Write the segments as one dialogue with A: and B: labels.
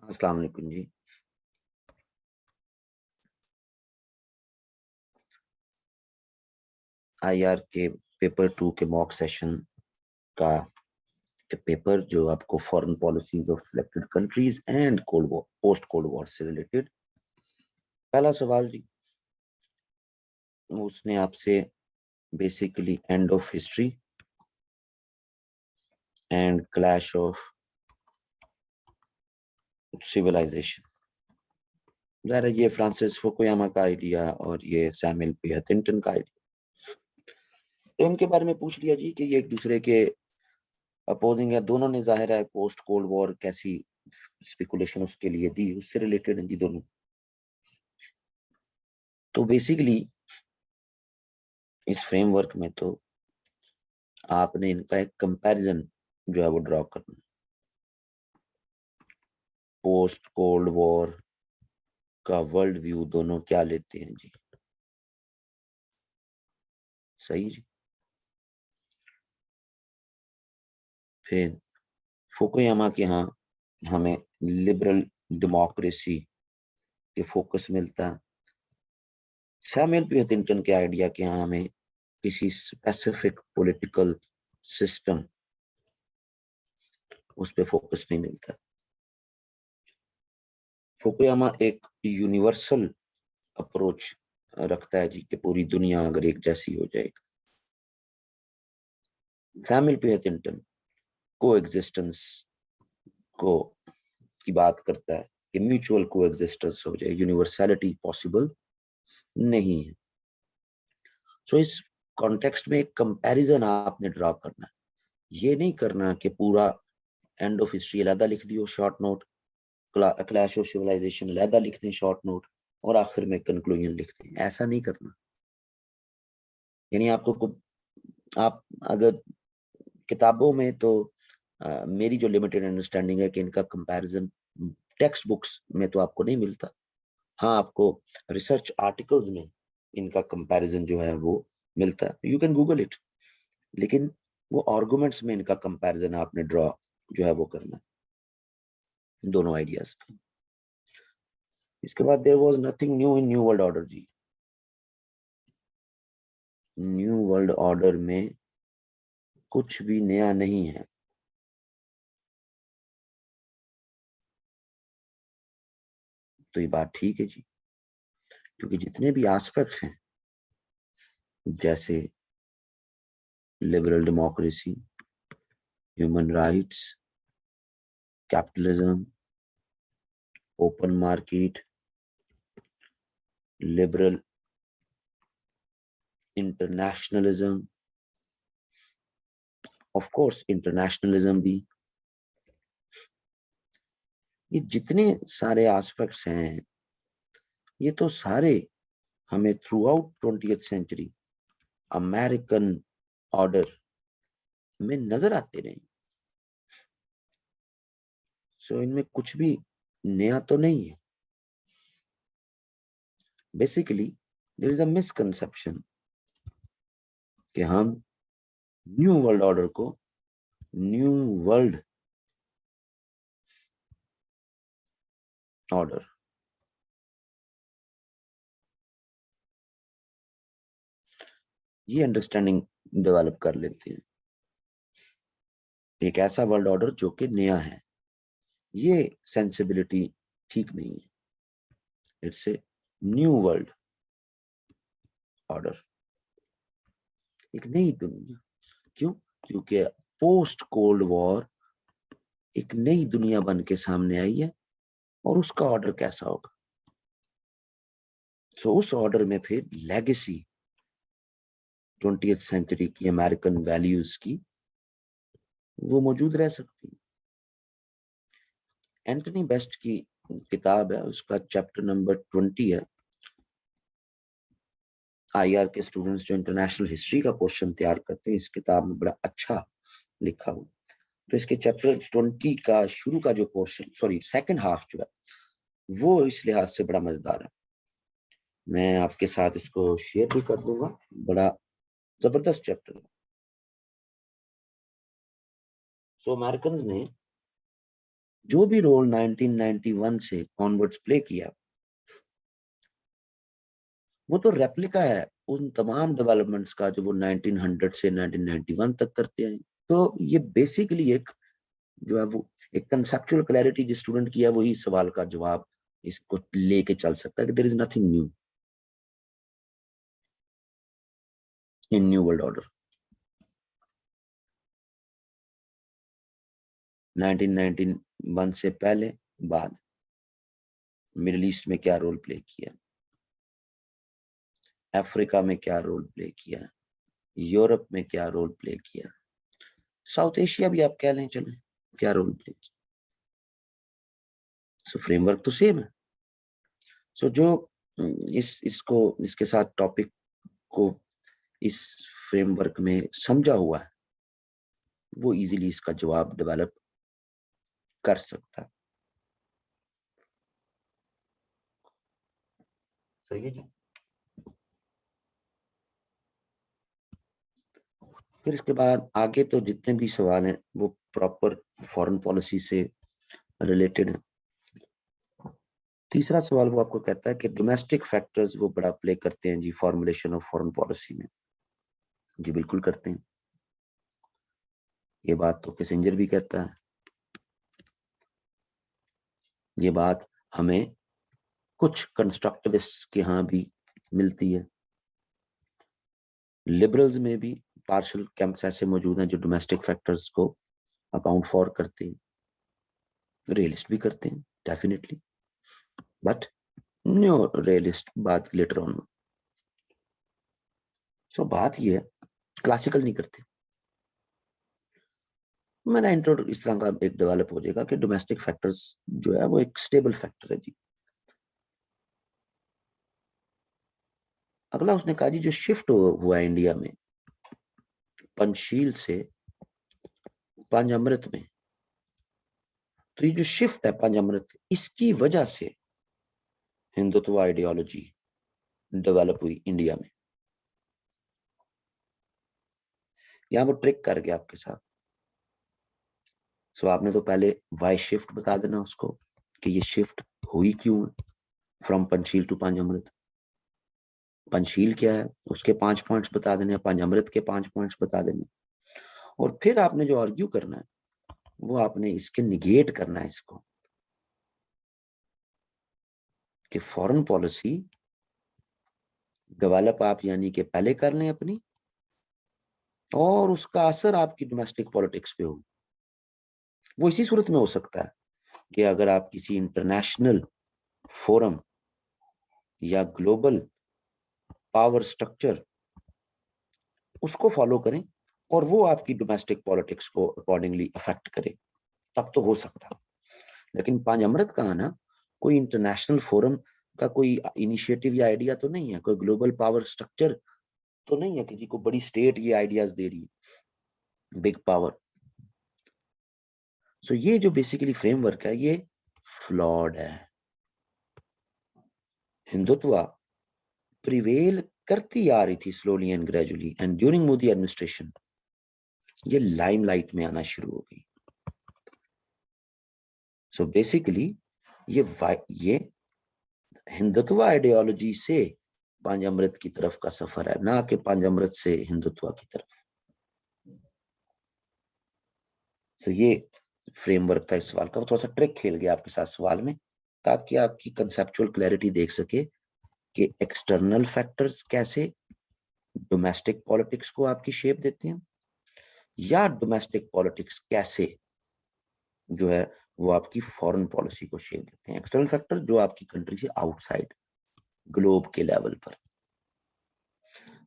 A: अस्सलाम वालेकुम जी। आईआर के पेपर 2 के मॉक सेशन का पेपर जो आपको foreign policies of selected countries and cold war post cold war से रिलेटेड। पहला सवाल जी, उसने आपसे basically end of history and clash of civilisation. ज़ाहिर है ये फ्रांसिस फुकुयामा का आइडिया और ये सैमुअल पी हंटिंगटन का आइडिया। तो इनके बारे में पूछ लिया जी कि ये एक दूसरे के अपोजिंग है। दोनों ने ज़ाहिर है पोस्ट कोल्ड वॉर कैसी स्पेकुलेशन उसके लिए दी, उससे रिलेटेड हैं जी दोनों। तो बेसिकली इस फ्रेमवर्क में तो आपने इनका एक कंपैरिजन जो है वो ड्रॉ करना। पोस्ट कोल्ड वॉर का वर्ल्ड व्यू दोनों क्या लेते हैं जी? सही जी। फिर फुकुयामा के यहाँ हमें लिबरल डेमोक्रेसी के फोकस मिलता है। सैमुअल पी हंटिंगटन के आइडिया के यहाँ हमें किसी स्पेसिफिक पॉलिटिकल सिस्टम उस पर फोकस नहीं मिलता। फुकुयामा एक यूनिवर्सल अप्रोच रखता है जी कि पूरी दुनिया अगर एक जैसी हो जाए। सैमुअल पी हंटिंगटन को एग्जिस्टेंस को की बात करता है कि म्यूचुअल को एग्जिस्टेंस हो जाए, यूनिवर्सैलिटी पॉसिबल नहीं है। सो इस कॉन्टेक्स्ट में एक कंपैरिजन आपने ड्रॉ करना है। ये नहीं करना कि पूरा एंड ऑफ हिस्ट्री अलहदा लिख दियो short note, clash of civilisation अलहदा लिख दें शॉर्ट नोट और आखिर में कंक्लूजन लिख दें। ऐसा नहीं करना। यानी आपको आप अगर किताबों में तो मेरी जो लिमिटेड अंडरस्टैंडिंग है कि इनका कंपैरिजन टेक्स्ट बुक्स में तो आपको नहीं मिलता। हाँ, आपको रिसर्च आर्टिकल्स में इनका कंपैरिजन जो है वो मिलता है, यू कैन गूगल इट। लेकिन वो आर्गुमेंट्स में इनका कंपैरिजन आपने ड्रॉ जो है वो करना है दोनों आइडियाज का। इसके बाद there was nothing new in new world order जी। न्यू वर्ल्ड ऑर्डर में कुछ भी नया नहीं है। तो ये बात ठीक है जी, क्योंकि जितने भी एस्पेक्ट्स हैं जैसे liberal democracy, human rights, capitalism, open market, liberal internationalism, of course internationalism भी, ये जितने सारे एस्पेक्ट्स हैं ये तो सारे हमें throughout 20th century American order में नजर आते रहे। सो इनमें कुछ भी नया तो नहीं है। Basically there is a misconception कि हम न्यू वर्ल्ड ऑर्डर को न्यू वर्ल्ड ऑर्डर ये अंडरस्टैंडिंग डेवलप कर लेते हैं। एक ऐसा वर्ल्ड ऑर्डर जो कि नया है, ये सेंसिबिलिटी ठीक नहीं है। It's a new world order, एक नई दुनिया। क्यों? क्योंकि पोस्ट कोल्ड वॉर एक नई दुनिया बन के सामने आई है और उसका ऑर्डर कैसा होगा। सो उस ऑर्डर में फिर लेगेसी 20th सेंचुरी की अमेरिकन वैल्यूज की वो मौजूद रह सकती है। एंटनी बेस्ट की किताब है, उसका चैप्टर नंबर 20 है। आईआर के स्टूडेंट्स जो इंटरनेशनल हिस्ट्री का क्वेश्चन तैयार करते हैं, इस किताब में बड़ा अच्छा लिखा हुआ। तो इसके चैप्टर 20 का शुरू का जो क्वेश्चन, सॉरी सेकंड हाफ जो है वो इस लिहाज से बड़ा मजेदार है। मैं आपके साथ इसको शेयर भी कर दूंगा, बड़ा जबरदस्त चैप्टर है। सो अमेरिकन ने जो भी रोल 1991 से ऑनवर्ड्स प्ले किया वो तो रेप्लिका है उन तमाम डेवलपमेंट्स का जो वो 1900 से 1991 तक करते हैं। तो ये बेसिकली एक जो है वो एक कंसेप्चुअल क्लैरिटी जिस स्टूडेंट की है वही सवाल का जवाब इसको लेके चल सकता है कि there is nothing new in new world order. 1991 से पहले बाद मिडिल ईस्ट में क्या रोल प्ले किया, अफ्रीका में क्या रोल प्ले किया, यूरोप में क्या रोल प्ले किया, साउथ एशिया भी आप कह लें चले क्या रोल प्ले किया। सो फ्रेमवर्क तो सेम है। सो जो इसको इसके साथ टॉपिक को इस फ्रेमवर्क में समझा हुआ है वो इजीली इसका जवाब डेवलप कर सकता है। सही है जी। फिर इसके बाद आगे तो जितने भी सवाल हैं वो प्रॉपर फॉरेन पॉलिसी से रिलेटेड है। तीसरा सवाल वो आपको कहता है कि डोमेस्टिक फैक्टर्स वो बड़ा प्ले करते हैं जी फॉर्मुलेशन ऑफ फॉरेन पॉलिसी में। जी बिल्कुल करते हैं, ये बात तो किसिंजर भी कहता है, ये बात हमें कुछ कंस्ट्रक्टिविस्ट के यहाँ भी मिलती है। लिबरल्स में भी पार्शियल कैंप्स ऐसे मौजूद हैं जो डोमेस्टिक फैक्टर्स को अकाउंट फॉर करते हैं, रियलिस्ट भी करते हैं डेफिनेटली, बट न्यू रियलिस्ट बात लेटर ऑन। सो बात ये है क्लासिकल नहीं करते। मेरा इंट्रो इस तरह का एक डेवलप हो जाएगा कि डोमेस्टिक फैक्टर्स जो है वो एक स्टेबल फैक्टर है जी। अगला उसने कहा जी जो शिफ्ट हुआ है इंडिया में पंचशील से पंचामृत में, तो ये जो शिफ्ट है पंचामृत इसकी वजह से हिंदुत्व आइडियोलॉजी डेवलप हुई इंडिया में। यहां वो ट्रिक कर गया आपके साथ। सो आपने तो पहले वाई शिफ्ट बता देना उसको कि ये शिफ्ट हुई क्यों है फ्रॉम पंचशील टू पंचामृत। पंचशील क्या है उसके 5 पॉइंट्स बता देने, पंचामृत के 5 पॉइंट्स बता देने, और फिर आपने जो आर्ग्यू करना है वो आपने इसके निगेट करना है इसको कि फॉरेन पॉलिसी डेवलप आप यानी कि पहले कर लें अपनी और उसका असर आपकी डोमेस्टिक पॉलिटिक्स पे हो। वो इसी सूरत में हो सकता है कि अगर आप किसी इंटरनेशनल फोरम या ग्लोबल पावर स्ट्रक्चर उसको फॉलो करें और वो आपकी डोमेस्टिक पॉलिटिक्स को अकॉर्डिंगली अफेक्ट करे, तब तो हो सकता है। लेकिन पंचामृत का आना कोई इंटरनेशनल फोरम का कोई इनिशिएटिव या आइडिया तो नहीं है, कोई ग्लोबल पावर स्ट्रक्चर तो नहीं है कि जी को बड़ी स्टेट ये आइडियाज दे रही है, बिग पावर। सो ये जो बेसिकली फ्रेमवर्क है ये फ्लॉड है। हिंदुत्व प्रिवेल करती आ रही थी slowly and gradually, and during Modi administration ये लाइमलाइट में आना शुरू हो गई। सो बेसिकली ये हिंदुत्व आइडियोलॉजी से पंचामृत की तरफ का सफर है, ना कि पंचामृत से हिंदुत्व की तरफ। सो ये फ्रेमवर्क था इस सवाल का। थोड़ा सा ट्रिक खेल गया आपके साथ सवाल में ताकि आपकी कंसेप्चुअल क्लैरिटी देख सके कि एक्सटर्नल फैक्टर्स कैसे डोमेस्टिक पॉलिटिक्स को आपकी शेप देते हैं या डोमेस्टिक पॉलिटिक्स कैसे जो है वो आपकी फॉरेन पॉलिसी को शेप देते हैं। एक्सटर्नल फैक्टर जो आपकी कंट्री से आउटसाइड ग्लोब के लेवल पर।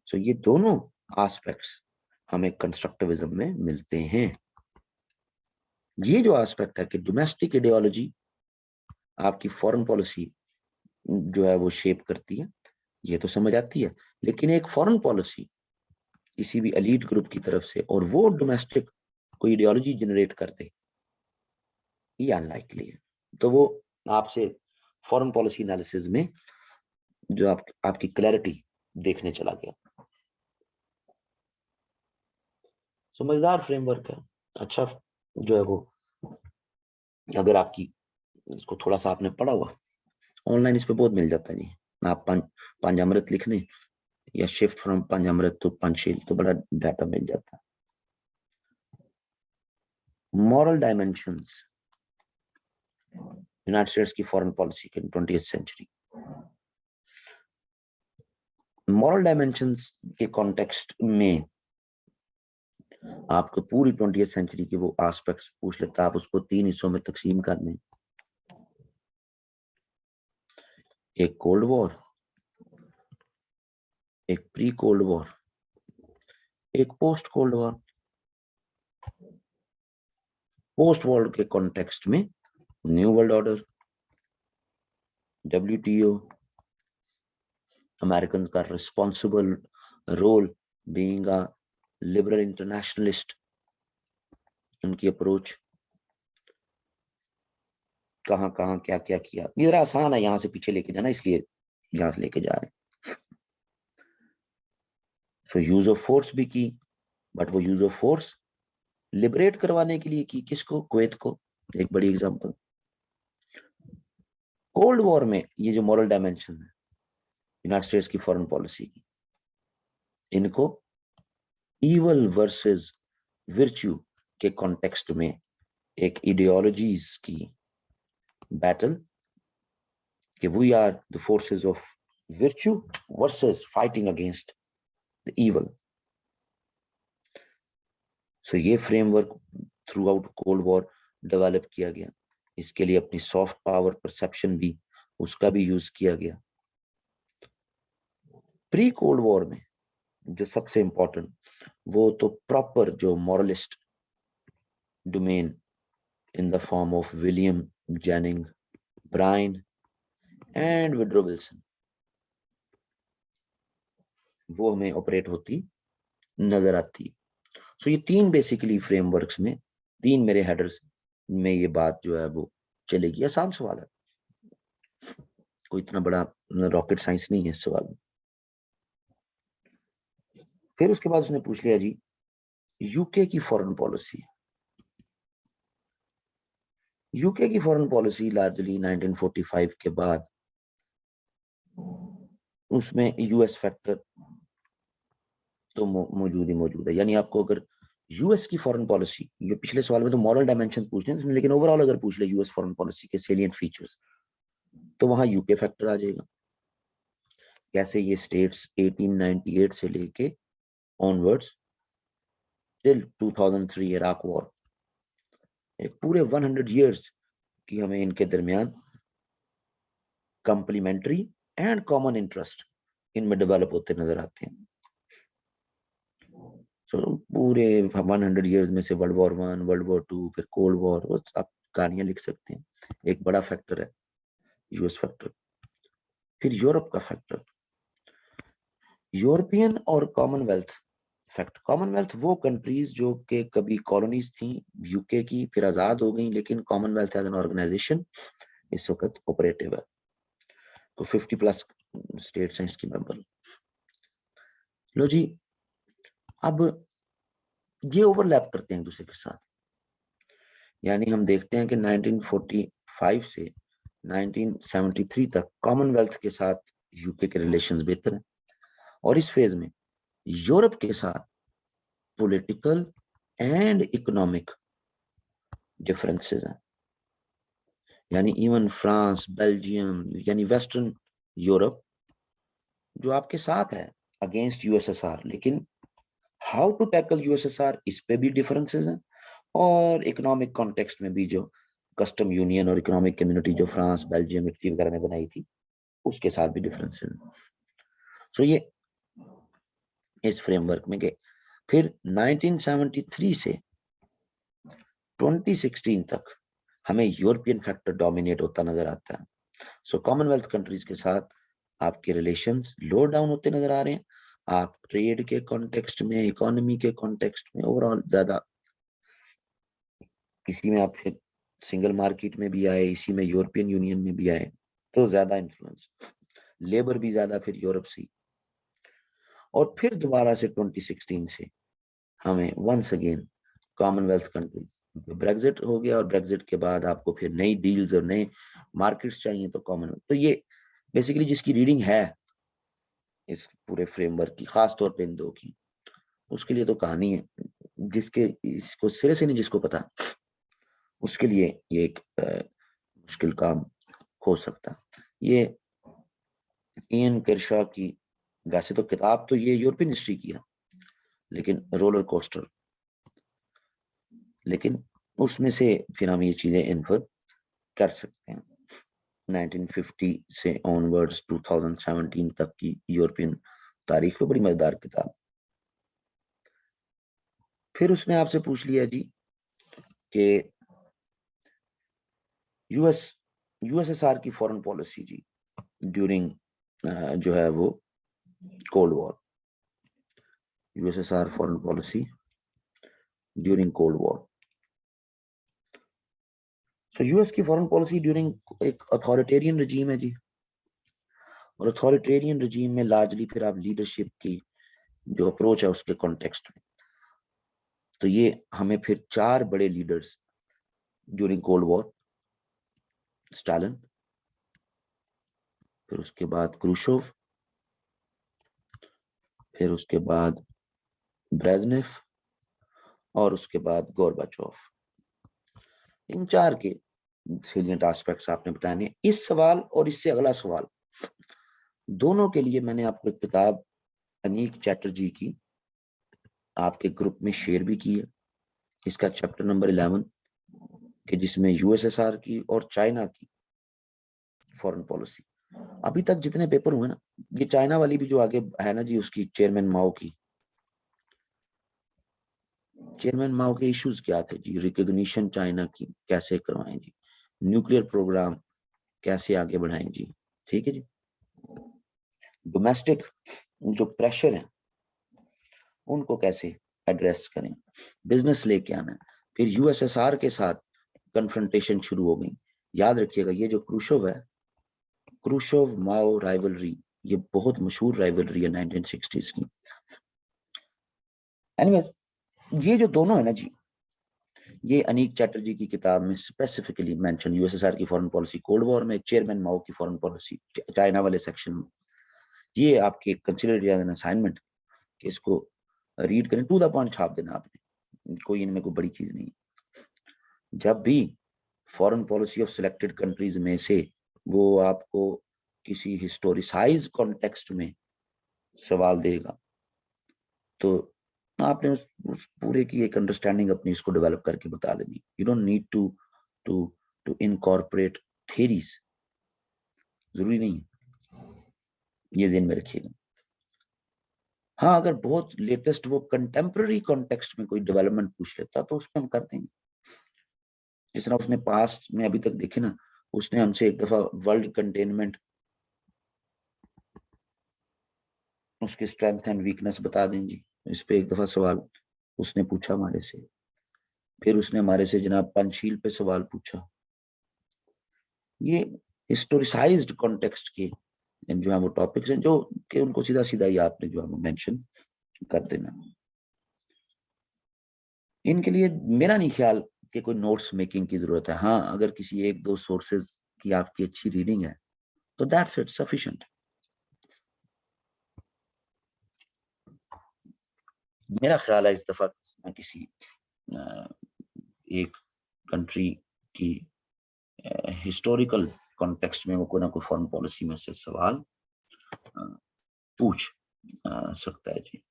A: सो ये दोनों एस्पेक्ट्स हमें कंस्ट्रक्टिविज्म में मिलते हैं। ये जो एस्पेक्ट है कि डोमेस्टिक आइडियोलॉजी आपकी फॉरेन पॉलिसी जो है वो शेप करती है, ये तो समझ आती है। लेकिन एक फॉरेन पॉलिसी किसी भी एलीट ग्रुप की तरफ से और वो डोमेस्टिक कोई आइडियोलॉजी जनरेट कर दे, ये अनलाइकली है। तो वो आपसे फॉरेन पॉलिसी एनालिसिस में जो आपकी क्लैरिटी देखने चला गया। समझदार फ्रेमवर्क है, अच्छा जो है वो अगर आपकी इसको थोड़ा सा आपने पढ़ा हुआ, ऑनलाइन इस पे बहुत मिल जाता है जी। आप पंचामृत लिखने या shift from Panchamrit to Panchsheel तो बड़ा डाटा मिल जाता है। मॉरल डायमेंशंस यूनाइटेड स्टेट्स की फॉरेन पॉलिसी के 20th सेंचुरी। मॉरल डायमेंशंस के कॉन्टेक्स्ट में आपको पूरी 20th सेंचुरी के वो एस्पेक्ट्स पूछ लेता, आप उसको 3 हिस्सों में तकसीम कर लें। एक कोल्ड वॉर, एक प्री कोल्ड वॉर, एक post cold war. Post war के कॉन्टेक्स्ट में new world order, WTO, American का responsible role being a liberal internationalist, उनकी अप्रोच कहां कहां क्या क्या किया। ये जरा आसान है यहां से पीछे लेके जाना, इसलिए यहां से लेके जा रहे हैं। सो यूज ऑफ फोर्स भी की, बट वो यूज ऑफ फोर्स लिबरेट करवाने के लिए की, किसको? कुवैत को, एक बड़ी एग्जांपल। कोल्ड वॉर में ये जो मॉरल डायमेंशन है यूनाइटेड स्टेट्स की फॉरेन पॉलिसी की, इनको इवल वर्सेस विर्च्यू के कॉन्टेक्स्ट में एक इडियोलॉजीज की बैटल कि we are the forces of virtue versus fighting against the evil. So ये framework throughout cold war develop किया गया। इसके लिए अपनी सॉफ्ट पावर परसेप्शन भी, उसका भी यूज किया गया। प्री कोल्ड वॉर में जो सबसे इंपॉर्टेंट, वो तो प्रॉपर जो moralist domain in the form of William Jenning Bryan and Woodrow Wilson, वो हमें ऑपरेट होती नजर आती। सो ये 3 बेसिकली फ्रेमवर्क्स में, 3 मेरे हेडर्स में ये बात जो है वो चलेगी। आसान सवाल है, कोई इतना बड़ा रॉकेट साइंस नहीं है इस सवाल में। फिर उसके बाद उसने पूछ लिया जी यूके की फॉरेन पॉलिसी। यूके की फॉरेन पॉलिसी लार्जली 1945 के बाद उसमें यूएस फैक्टर तो मौजूद ही मौजूद है। यानी आपको अगर यूएस की फॉरेन पॉलिसी, ये पिछले सवाल में तो मॉरल डायमेंशन पूछने हैं, लेकिन ओवरऑल अगर पूछ ले यूएस फॉरेन पॉलिसी के सेलिएंट फीचर्स, तो वहां यूके फैक्टर आ जाएगा। कैसे ये स्टेट्स 1898 से लेके ऑनवर्ड्स टिल 2003 इराक वॉर, एक पूरे 100 इयर्स की हमें इनके दरमियान कंप्लीमेंट्री एंड कॉमन इंटरेस्ट इनमें डेवलप होते नजर आते हैं। तो पूरे 100 इयर्स में से वर्ल्ड वॉर 1, वर्ल्ड वॉर 2, फिर कोल्ड वॉर, आप कहानियां लिख सकते हैं। एक बड़ा फैक्टर है यूएस फैक्टर। फिर यूरोप का फैक्टर, यूरोपियन और कॉमनवेल्थ फैक्ट। कॉमनवेल्थ वो कंट्रीज जो कि कभी कॉलोनीज थी यूके की, फिर आजाद हो गई, लेकिन कॉमनवेल्थ एज एन ऑर्गेनाइजेशन इस वक्त ऑपरेटिव है। तो 50+ स्टेट्स हैं इसकी मेंबर। लो जी, अब ये ओवरलैप करते हैं एक दूसरे के साथ। यानी हम देखते हैं कि 1945 से 1973 तक कॉमनवेल्थ के साथ यूके के रिलेशंस बेहतर हैं, और इस फेज में यूरोप के साथ पॉलिटिकल एंड इकोनॉमिक डिफरेंसेस हैं। यानी इवन फ्रांस, बेल्जियम, यानी वेस्टर्न यूरोप जो आपके साथ है अगेंस्ट यूएसएसआर, लेकिन हाउ टू टैकल यूएसएसआर, इस पे भी डिफरेंसेस हैं। और इकोनॉमिक कॉन्टेक्स्ट में भी जो कस्टम यूनियन और इकोनॉमिक कम्युनिटी जो फ्रांस, बेल्जियम, इटली वगैरह ने बनाई थी, उसके साथ भी डिफरेंसेस हैं। सो ये इस फ्रेमवर्क में गए। फिर 1973 से 2016 तक हमें यूरोपियन फैक्टर डोमिनेट होता नजर आता है। सो कॉमनवेल्थ कंट्रीज के साथ आपके रिलेशंस लो डाउन होते नजर आ रहे हैं। आप ट्रेड के कॉन्टेक्स्ट में, इकोनॉमी के कॉन्टेक्स्ट में ओवरऑल ज्यादा, किसी में आप फिर सिंगल मार्केट में भी आए, इसी में यूरोपियन यूनियन में भी आए, तो ज्यादा इन्फ्लुएंस, लेबर भी ज्यादा फिर यूरोप से। और फिर दोबारा से 2016 से हमें once again commonwealth countries. Brexit हो गया और ब्रेग्जिट के बाद आपको फिर नई डील्स और नए मार्केट्स चाहिए तो कॉमनवेल्थ। तो ये बेसिकली जिसकी रीडिंग है इस पूरे फ्रेमवर्क की, खास तौर पे इन दो की, उसके लिए तो कहानी है। जिसके इसको सिरे से नहीं जिसको पता, उसके लिए ये एक मुश्किल काम हो सकता। ये इयन केरशॉ की वैसे तो किताब तो ये यूरोपियन हिस्ट्री की है, लेकिन रोलर कोस्टर, लेकिन उसमें से फिर हम ये चीजें इन्फर कर सकते हैं। 1950 से ऑनवर्ड्स 2017 तक की यूरोपियन तारीख पे बड़ी मजेदार किताब। फिर उसने आपसे पूछ लिया जी कि यूएसएसआर की फॉरेन पॉलिसी जी ड्यूरिंग जो है वो cold war, USSR foreign policy during cold war. तो यूएस की फॉरेन पॉलिसी ड्यूरिंग एक अथॉरिटेरियन रजीम है जी, और अथॉरिटेरियन रजीम में लार्जली फिर आप लीडरशिप की जो अप्रोच है उसके कॉन्टेक्स्ट में, तो ये हमें फिर 4 बड़े leaders during cold war, Stalin, फिर उसके बाद क्रूशोव, फिर उसके बाद ब्रेजनेव और उसके बाद गोरबाचोव, इन 4 के सेलिएंट एस्पेक्ट्स आपने बताने। इस सवाल और इससे अगला सवाल दोनों के लिए मैंने आपको एक किताब अनीक चैटर्जी की आपके ग्रुप में शेयर भी की है। इसका चैप्टर नंबर 11 कि जिसमें यूएसएसआर की और चाइना की फॉरेन पॉलिसी, अभी तक जितने पेपर हुए ना, ये चाइना वाली भी जो आगे है ना जी, उसकी चेयरमैन माओ की, चेयरमैन माओ के इश्यूज क्या थे जी, रिकॉग्निशन चाइना की कैसे करवाएं जी, न्यूक्लियर प्रोग्राम कैसे आगे बढ़ाएं जी, ठीक है जी, डोमेस्टिक जो प्रेशर है उनको कैसे एड्रेस करें, बिजनेस लेके आना है। फिर यूएसएसआर के साथ कन्फ्रंटेशन शुरू हो गई। याद रखिएगा ये जो क्रूशोव है, क्रूशोव माओ राइवलरी, ये बहुत मशहूर राइवलरी है 1960s की। एनीवेज, ये जो दोनों है ना जी, ये अनीक चैटर्जी की किताब में स्पेसिफिकली मेंशन, यूएसएसआर की फॉरेन पॉलिसी कोल्ड वॉर में, चेयरमैन माओ की फॉरेन पॉलिसी चाइना वाले सेक्शन में। ये आपके कंसिडर एन असाइनमेंट कि इसको रीड करें, टू द पॉइंट छाप देना आपने, कोई इनमें कोई बड़ी चीज नहीं। जब भी foreign policy of selected countries में से वो आपको किसी हिस्टोरिसाइज कॉन्टेक्स्ट में सवाल देगा, तो आपने उस पूरे की एक अंडरस्टैंडिंग अपनी इसको डेवलप करके बता देनी। You don't need to to to incorporate theories, जरूरी नहीं है, ये ध्यान में रखिएगा। हाँ, अगर बहुत लेटेस्ट वो कंटेम्प्रेरी कॉन्टेक्स्ट में कोई डेवलपमेंट पूछ लेता तो उसमें हम कर देंगे। जिस तरह उसने पास्ट में अभी तक देखे ना, उसने हमसे एक दफा वर्ल्ड कंटेनमेंट उसकी स्ट्रेंथ एंड वीकनेस बता दें जी, इस पे एक दफा सवाल उसने पूछा हमारे से। फिर उसने हमारे से जनाब पंचशील पे सवाल पूछा। ये हिस्टोरिसाइज्ड कॉन्टेक्स्ट के जो है वो टॉपिक्स हैं, जो कि उनको सीधा सीधा ही आपने जो है वो मेंशन कर देना। इनके लिए मेरा नहीं ख्याल कि कोई नोट्स मेकिंग की जरूरत है। हाँ, अगर किसी 1-2 सोर्सेज की आपकी अच्छी रीडिंग है तो दैट्स इट, सफिशिएंट। मेरा ख्याल है इस दफा किसी एक कंट्री की हिस्टोरिकल कॉन्टेक्स्ट में वो कोई ना कोई फॉरेन पॉलिसी में से सवाल पूछ सकता है जी।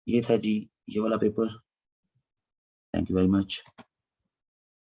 A: ये था जी ये वाला paper. Thank you very much.